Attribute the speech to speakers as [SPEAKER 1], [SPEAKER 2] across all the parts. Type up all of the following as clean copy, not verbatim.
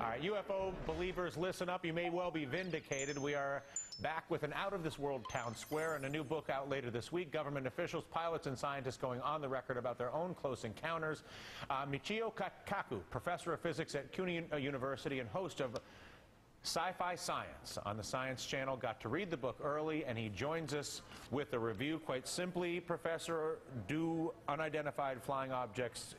[SPEAKER 1] All right, UFO believers, listen up. You may well be vindicated. We are back with an out-of-this-world town square and a new book out later this week. Government officials, pilots, and scientists going on the record about their own close encounters. Michio Kaku, professor of physics at CUNY University and host of Sci-Fi Science on the Science Channel, got to read the book early, and he joins us with a review. Quite simply, Professor, do unidentified flying objects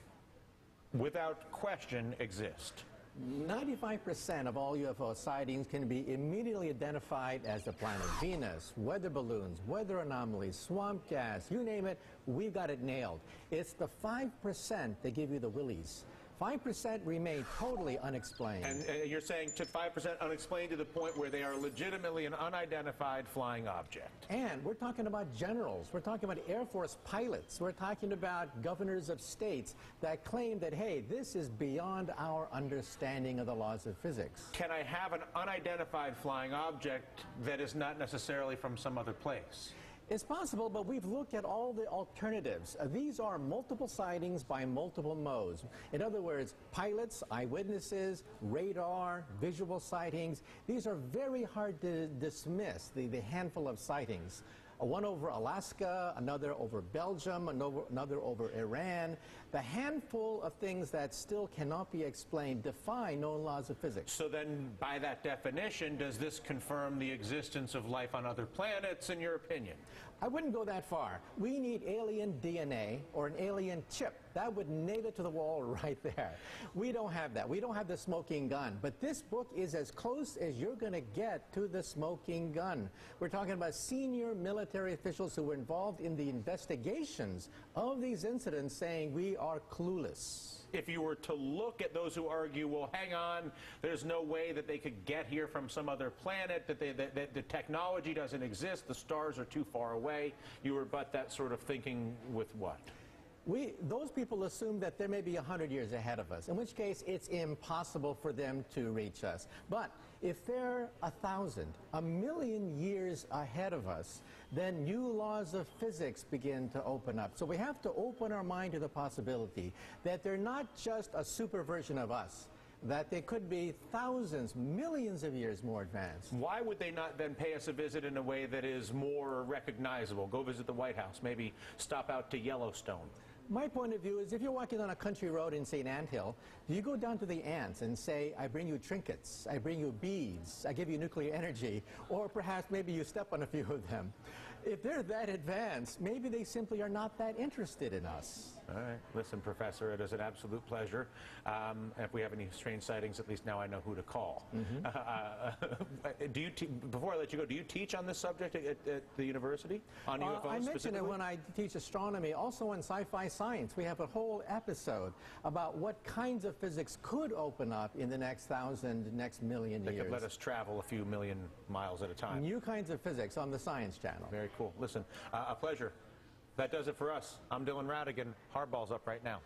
[SPEAKER 1] without question exist?
[SPEAKER 2] 95% of all UFO sightings can be immediately identified as the planet Venus, weather balloons, weather anomalies, swamp gas, you name it, we've got it nailed. It's the 5% that give you the willies. 5% remain totally unexplained.
[SPEAKER 1] And you're saying to 5% unexplained to the point where they are legitimately an unidentified flying object.
[SPEAKER 2] And we're talking about generals. We're talking about Air Force pilots. We're talking about governors of states that claim that, hey, this is beyond our understanding of the laws of physics.
[SPEAKER 1] Can I have an unidentified flying object that is not necessarily from some other place?
[SPEAKER 2] It's possible, but we've looked at all the alternatives. These are multiple sightings by multiple modes. In other words, pilots, eyewitnesses, radar, visual sightings. These are very hard to dismiss, the handful of sightings. One over Alaska, another over Belgium, another over Iran. The handful of things that still cannot be explained defy known laws of physics.
[SPEAKER 1] So then, by that definition, does this confirm the existence of life on other planets, in your opinion?
[SPEAKER 2] I wouldn't go that far. We need alien DNA or an alien chip. That would nail it to the wall right there. We don't have that. We don't have the smoking gun. But this book is as close as you're going to get to the smoking gun. We're talking about senior military officials who were involved in the investigations of these incidents saying we are clueless.
[SPEAKER 1] If you were to look at those who argue, well, hang on, there's no way that they could get here from some other planet, that the technology doesn't exist, the stars are too far away, you rebut that sort of thinking with what?
[SPEAKER 2] Those people assume that there may be 100 years ahead of us, in which case it's impossible for them to reach us. But if they're 1,000, 1,000,000 years ahead of us, then new laws of physics begin to open up. So we have to open our mind to the possibility that they're not just a super version of us, that they could be thousands, millions of years more advanced.
[SPEAKER 1] Why would they not then pay us a visit in a way that is more recognizable? Go visit the White House, maybe stop out to Yellowstone.
[SPEAKER 2] My point of view is if you're walking on a country road in St. Anthill, do you go down to the ants and say, I bring you trinkets, I bring you beads, I give you nuclear energy, or perhaps maybe you step on a few of them? If they're that advanced, maybe they simply are not that interested in us.
[SPEAKER 1] All right. Listen, Professor, it is an absolute pleasure. If we have any strange sightings, at least now I know who to call. Before I let you go, do you teach on this subject at the university? On UFOs
[SPEAKER 2] I mention it when I teach astronomy. Also in Sci-Fi Science, we have a whole episode about what kinds of physics could open up in the next 1,000, next million years.
[SPEAKER 1] They could let us travel a few million miles at a time.
[SPEAKER 2] New kinds of physics on the Science Channel.
[SPEAKER 1] Very cool. Listen, a pleasure. That does it for us. I'm Dylan Radigan. Hardball's up right now.